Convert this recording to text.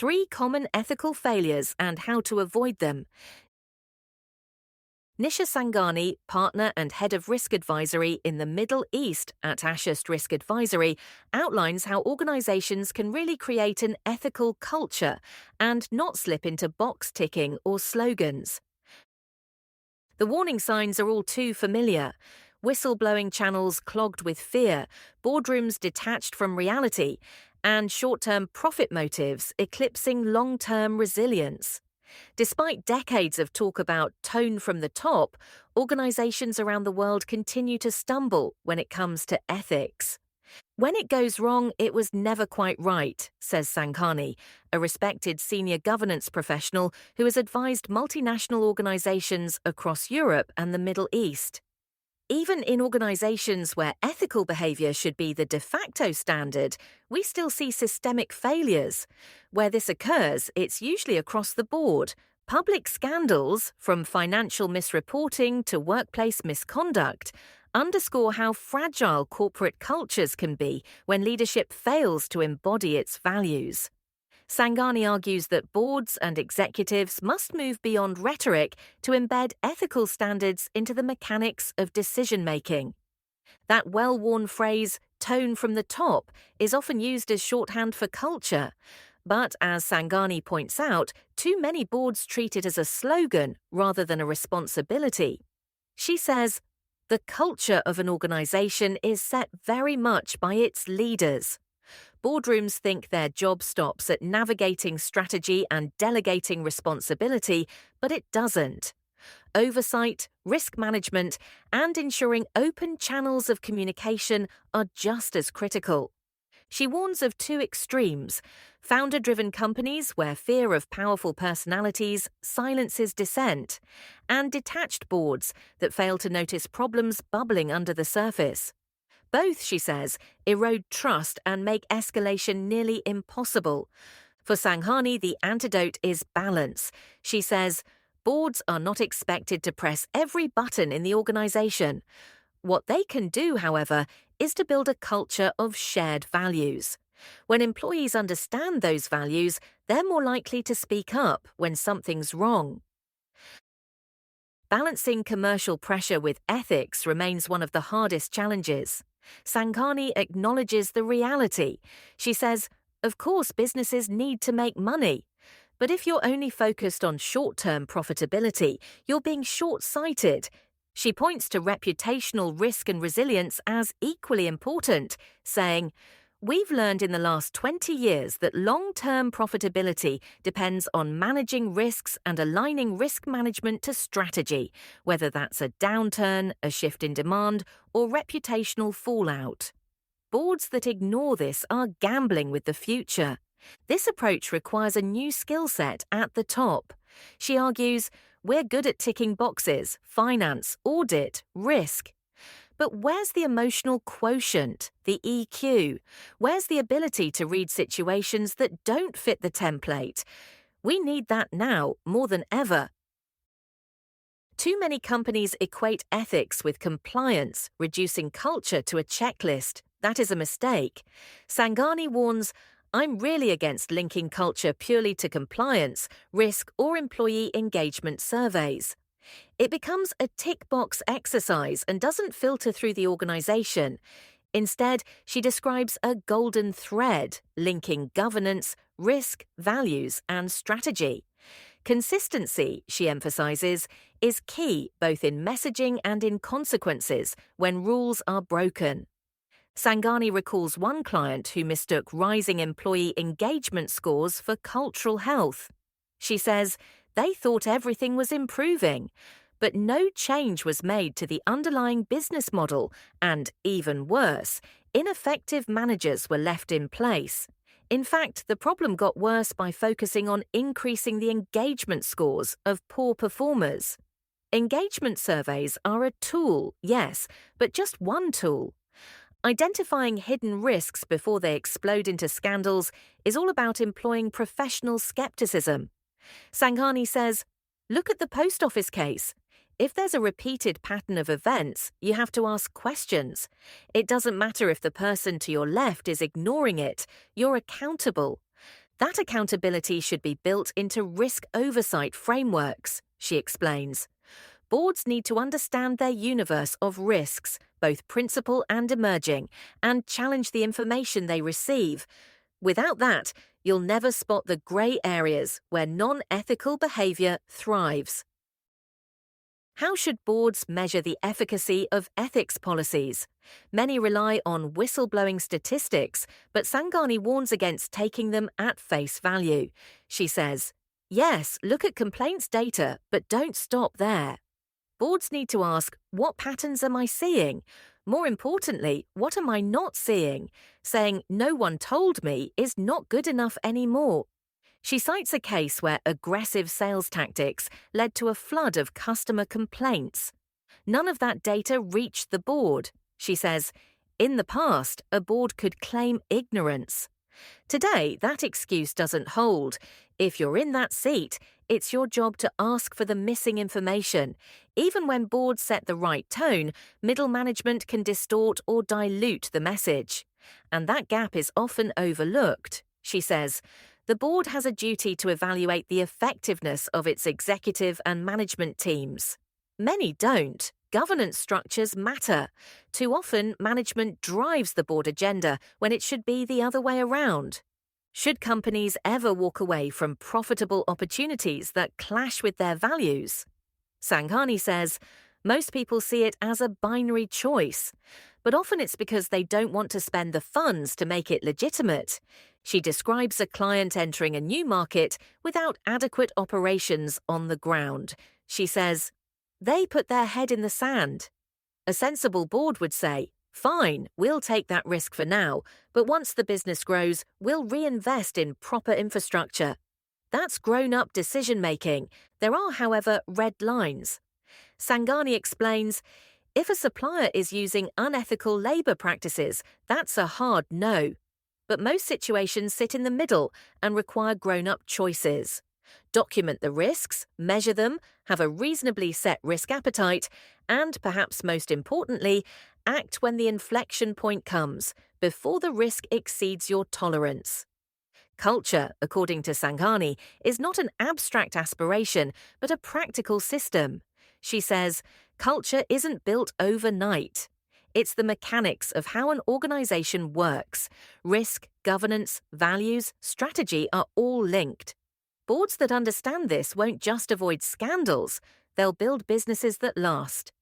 3 common ethical failures and how to avoid them. Nisha Sanghani, partner and head of risk advisory in the Middle East at Ashurst Risk Advisory, outlines how organizations can really create an ethical culture and not slip into box ticking or slogans. The warning signs are all too familiar. Whistleblowing channels clogged with fear, boardrooms detached from reality, and short-term profit motives eclipsing long-term resilience. Despite decades of talk about tone from the top, organizations around the world continue to stumble when it comes to ethics. When it goes wrong, it was never quite right, says Sanghani, a respected senior governance professional who has advised multinational organizations across Europe and the Middle East. Even in organizations where ethical behavior should be the de facto standard, we still see systemic failures. Where this occurs, it's usually across the board. Public scandals, from financial misreporting to workplace misconduct, underscore how fragile corporate cultures can be when leadership fails to embody its values. Sanghani argues that boards and executives must move beyond rhetoric to embed ethical standards into the mechanics of decision-making. That well-worn phrase, tone from the top, is often used as shorthand for culture. But as Sanghani points out, too many boards treat it as a slogan rather than a responsibility. She says, the culture of an organization is set very much by its leaders. Boardrooms think their job stops at navigating strategy and delegating responsibility, but it doesn't. Oversight, risk management, and ensuring open channels of communication are just as critical. She warns of 2 extremes: founder-driven companies where fear of powerful personalities silences dissent, and detached boards that fail to notice problems bubbling under the surface. Both, she says, erode trust and make escalation nearly impossible. For Sanghani, the antidote is balance. She says, boards are not expected to press every button in the organization. What they can do, however, is to build a culture of shared values. When employees understand those values, they're more likely to speak up when something's wrong. Balancing commercial pressure with ethics remains one of the hardest challenges. Sanghani acknowledges the reality. She says, of course businesses need to make money. But if you're only focused on short-term profitability, you're being short-sighted. She points to reputational risk and resilience as equally important, saying, we've learned in the last 20 years that long-term profitability depends on managing risks and aligning risk management to strategy, whether that's a downturn, a shift in demand, or reputational fallout. Boards that ignore this are gambling with the future. This approach requires a new skill set at the top. She argues, we're good at ticking boxes: finance, audit, risk. But where's the emotional quotient, the EQ? Where's the ability to read situations that don't fit the template? We need that now more than ever. Too many companies equate ethics with compliance, reducing culture to a checklist. That is a mistake. Sanghani warns, I'm really against linking culture purely to compliance, risk, or employee engagement surveys. It becomes a tick-box exercise and doesn't filter through the organization. Instead, she describes a golden thread linking governance, risk, values, and strategy. Consistency, she emphasizes, is key both in messaging and in consequences when rules are broken. Sanghani recalls one client who mistook rising employee engagement scores for cultural health. She says, they thought everything was improving, but no change was made to the underlying business model, and even worse, ineffective managers were left in place. In fact, the problem got worse by focusing on increasing the engagement scores of poor performers. Engagement surveys are a tool, yes, but just one tool. Identifying hidden risks before they explode into scandals is all about employing professional skepticism. Sanghani says, look at the post office case. If there's a repeated pattern of events, you have to ask questions. It doesn't matter if the person to your left is ignoring it, you're accountable. That accountability should be built into risk oversight frameworks, she explains. Boards need to understand their universe of risks, both principal and emerging, and challenge the information they receive. Without that, you'll never spot the grey areas where non-ethical behaviour thrives. How should boards measure the efficacy of ethics policies? Many rely on whistleblowing statistics, but Sanghani warns against taking them at face value. She says, yes, look at complaints data, but don't stop there. Boards need to ask, what patterns am I seeing? More importantly, what am I not seeing? Saying, no one told me is not good enough anymore. She cites a case where aggressive sales tactics led to a flood of customer complaints. None of that data reached the board. She says, in the past, a board could claim ignorance. Today, that excuse doesn't hold. If you're in that seat, it's your job to ask for the missing information. Even when boards set the right tone, middle management can distort or dilute the message. And that gap is often overlooked. She says, the board has a duty to evaluate the effectiveness of its executive and management teams. Many don't. Governance structures matter. Too often, management drives the board agenda when it should be the other way around. Should companies ever walk away from profitable opportunities that clash with their values? Sanghani says, most people see it as a binary choice, but often it's because they don't want to spend the funds to make it legitimate. She describes a client entering a new market without adequate operations on the ground. She says, they put their head in the sand. A sensible board would say, fine, we'll take that risk for now, but once the business grows, we'll reinvest in proper infrastructure. That's grown-up decision-making. There are, however, red lines. Sanghani explains, if a supplier is using unethical labour practices, that's a hard no. But most situations sit in the middle and require grown-up choices. Document the risks, measure them, have a reasonably set risk appetite, and, perhaps most importantly, act when the inflection point comes, before the risk exceeds your tolerance. Culture, according to Sanghani, is not an abstract aspiration, but a practical system. She says, culture isn't built overnight. It's the mechanics of how an organization works. Risk, governance, values, strategy are all linked. Boards that understand this won't just avoid scandals, they'll build businesses that last.